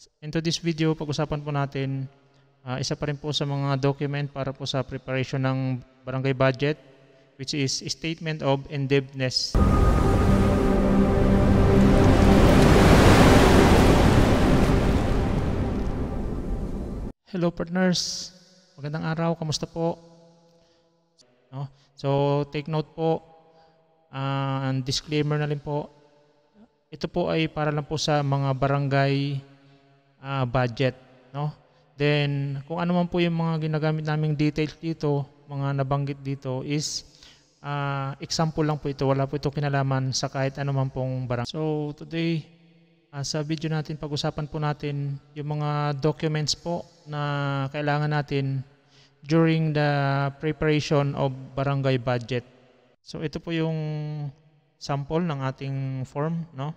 Into this video, pag-usapan po natin isa pa rin po sa mga document para po sa preparation ng barangay budget, which is Statement of Indebtedness. Hello partners, magandang araw, kamusta po? No? So take note po, and disclaimer na rin po, ito po ay para lang po sa mga barangay budget, no? Then kung ano man po yung mga ginagamit naming details dito, mga nabanggit dito is example lang po ito, wala po ito kinalaman sa kahit ano man pong barangay. So today, sa video natin pag-usapan po natin yung mga documents po na kailangan natin during the preparation of barangay budget. So ito po yung sample ng ating form, no?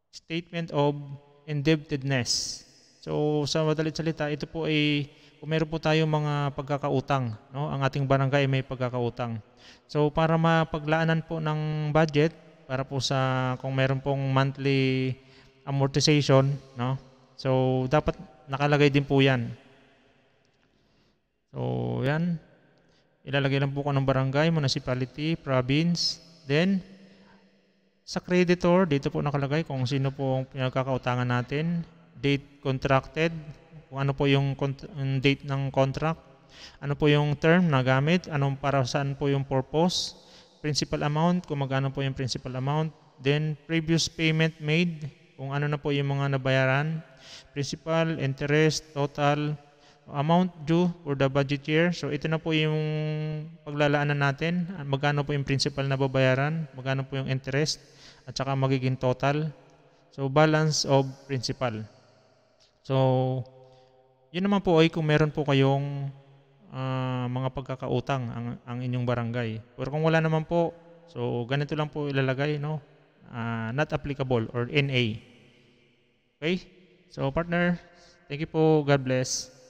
Statement of Indebtedness. So sa madalit salita, ito po ay kung meron po tayong mga pagkakautang, no? Ang ating barangay may pagkakautang. So para mapaglaanan po ng budget, para po sa kung meron pong monthly amortization, no? So dapat nakalagay din po 'yan. So yan, ilalagay lang po ko ng barangay, municipality, province, then sa creditor, dito po nakalagay kung sino po ang pinagkakautangan natin, date contracted, kung ano po yung date ng contract, ano po yung term na gamit, anong para saan po yung purpose, principal amount, kung magkano po yung principal amount, then previous payment made, kung ano na po yung mga nabayaran, principal, interest, total, amount due for the budget year. So ito na po yung paglalaanan natin, magkano po yung principal na babayaran, magkano po yung interest, at saka magiging total. So balance of principal. So yun naman po ay kung meron po kayong mga pagkakautang ang inyong barangay. Pero kung wala naman po, so ganito lang po ilalagay, no? Not applicable or NA. Okay? So partner, thank you po. God bless.